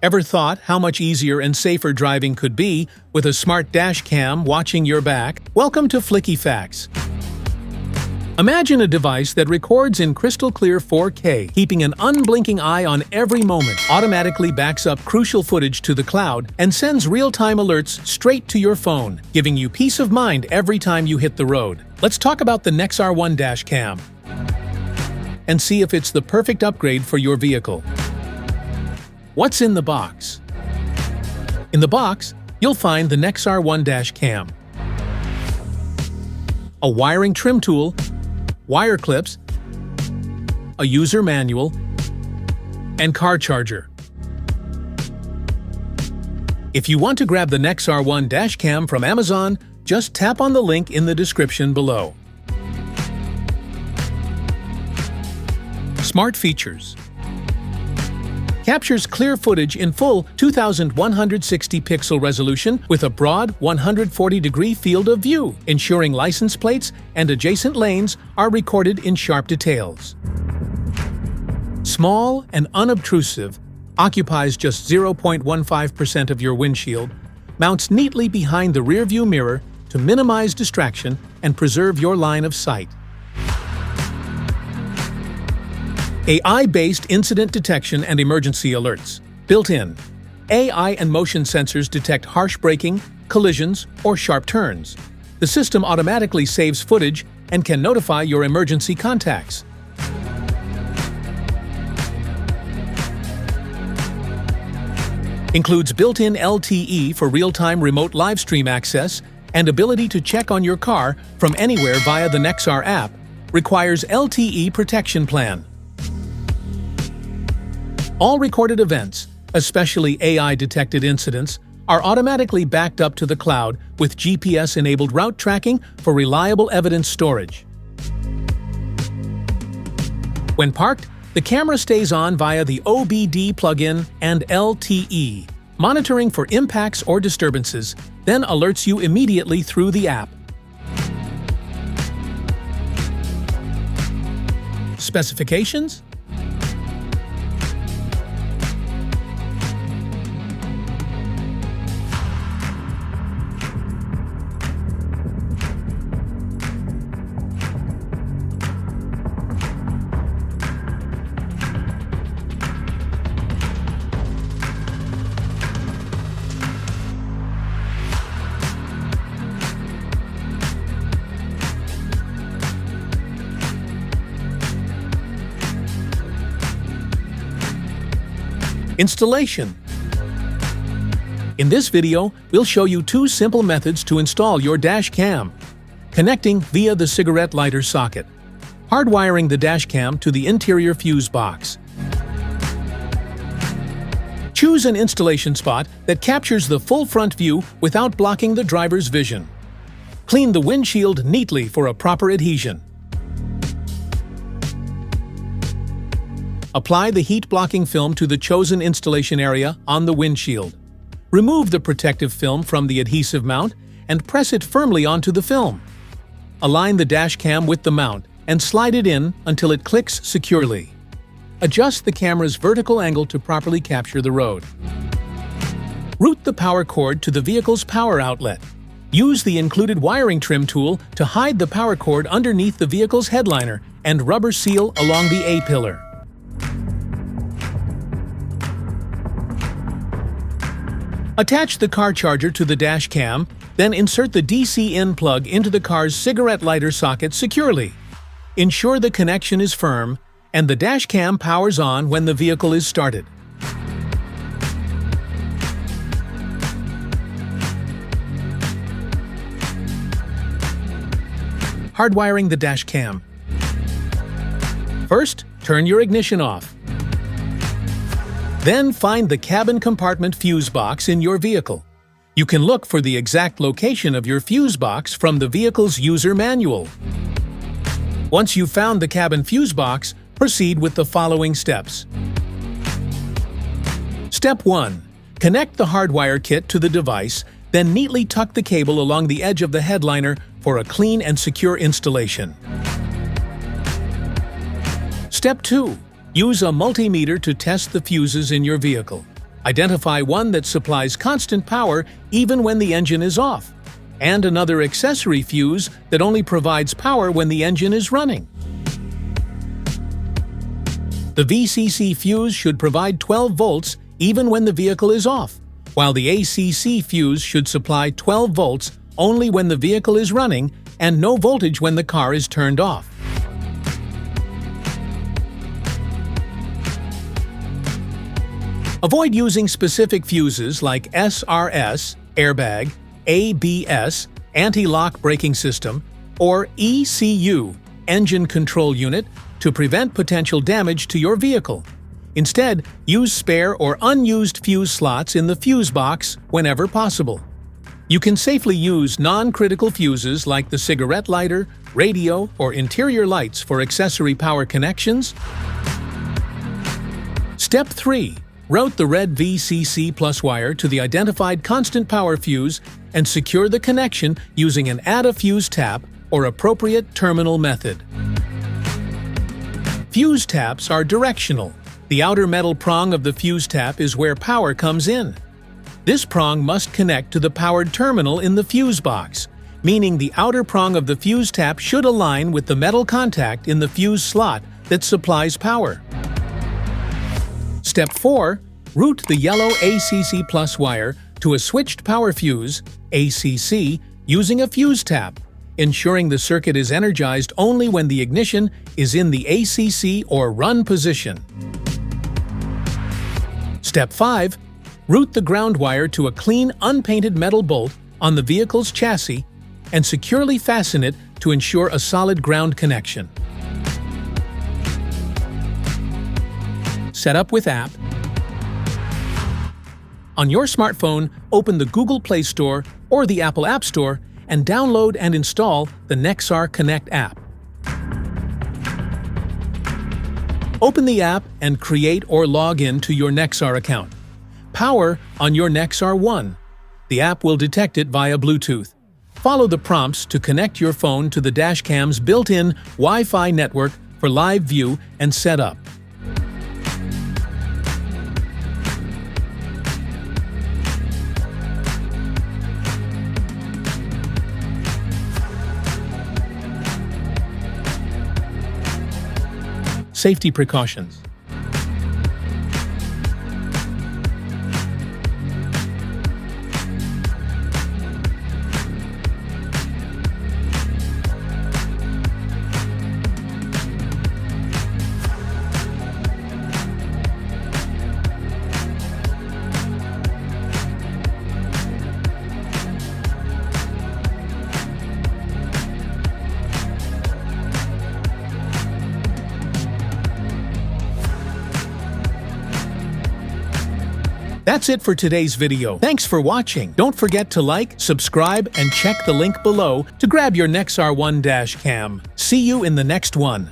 Ever thought how much easier and safer driving could be with a smart dash cam watching your back? Welcome to Flicky Facts. Imagine a device that records in crystal clear 4K, keeping an unblinking eye on every moment, automatically backs up crucial footage to the cloud, and sends real-time alerts straight to your phone, giving you peace of mind every time you hit the road. Let's talk about the Nexar One Dash Cam and see if it's the perfect upgrade for your vehicle. What's in the box? In the box, you'll find the Nexar One Dash Cam, a wiring trim tool, wire clips, a user manual, and car charger. If you want to grab the Nexar One Dash Cam from Amazon, just tap on the link in the description below. Smart features. Captures clear footage in full 2160 pixel resolution with a broad 140-degree field of view, ensuring license plates and adjacent lanes are recorded in sharp details. Small and unobtrusive, occupies just 0.15% of your windshield, mounts neatly behind the rearview mirror to minimize distraction and preserve your line of sight. AI-based incident detection and emergency alerts. Built-in, AI and motion sensors detect harsh braking, collisions, or sharp turns. The system automatically saves footage and can notify your emergency contacts. Includes built-in LTE for real-time remote live stream access and ability to check on your car from anywhere via the Nexar app. Requires LTE protection plan. All recorded events, especially AI-detected incidents, are automatically backed up to the cloud with GPS-enabled route tracking for reliable evidence storage. When parked, the camera stays on via the OBD plugin and LTE, monitoring for impacts or disturbances, then alerts you immediately through the app. Specifications? Installation. In this video, we'll show you two simple methods to install your dash cam. Connecting via the cigarette lighter socket. Hardwiring the dash cam to the interior fuse box. Choose an installation spot that captures the full front view without blocking the driver's vision. Clean the windshield neatly for a proper adhesion. Apply the heat-blocking film to the chosen installation area on the windshield. Remove the protective film from the adhesive mount and press it firmly onto the film. Align the dash cam with the mount and slide it in until it clicks securely. Adjust the camera's vertical angle to properly capture the road. Route the power cord to the vehicle's power outlet. Use the included wiring trim tool to hide the power cord underneath the vehicle's headliner and rubber seal along the A-pillar. Attach the car charger to the dash cam, then insert the DC-in plug into the car's cigarette lighter socket securely. Ensure the connection is firm, and the dash cam powers on when the vehicle is started. Hardwiring the dash cam. First, turn your ignition off. Then find the cabin compartment fuse box in your vehicle. You can look for the exact location of your fuse box from the vehicle's user manual. Once you've found the cabin fuse box, proceed with the following steps. Step 1. Connect the hardwire kit to the device, then neatly tuck the cable along the edge of the headliner for a clean and secure installation. Step 2. Use a multimeter to test the fuses in your vehicle. Identify one that supplies constant power even when the engine is off, and another accessory fuse that only provides power when the engine is running. The VCC fuse should provide 12 volts even when the vehicle is off, while the ACC fuse should supply 12 volts only when the vehicle is running and no voltage when the car is turned off. Avoid using specific fuses like SRS, airbag, ABS, anti-lock braking system, or ECU, engine control unit, to prevent potential damage to your vehicle. Instead, use spare or unused fuse slots in the fuse box whenever possible. You can safely use non-critical fuses like the cigarette lighter, radio, or interior lights for accessory power connections. Step 3. Route the red VCC plus wire to the identified constant power fuse and secure the connection using an add a fuse tap or appropriate terminal method. Fuse taps are directional. The outer metal prong of the fuse tap is where power comes in. This prong must connect to the powered terminal in the fuse box, meaning the outer prong of the fuse tap should align with the metal contact in the fuse slot that supplies power. Step 4. Route the yellow ACC plus wire to a switched power fuse, ACC, using a fuse tap, ensuring the circuit is energized only when the ignition is in the ACC or run position. Step 5. Route the ground wire to a clean, unpainted metal bolt on the vehicle's chassis and securely fasten it to ensure a solid ground connection. Set up with app. On your smartphone, open the Google Play Store or the Apple App Store and download and install the Nexar Connect app. Open the app and create or log in to your Nexar account. Power on your Nexar One. The app will detect it via Bluetooth. Follow the prompts to connect your phone to the DashCam's built-in Wi-Fi network for live view and setup. Safety precautions. That's it for today's video. Thanks for watching. Don't forget to like, subscribe, and check the link below to grab your Nexar One Dash Cam. See you in the next one.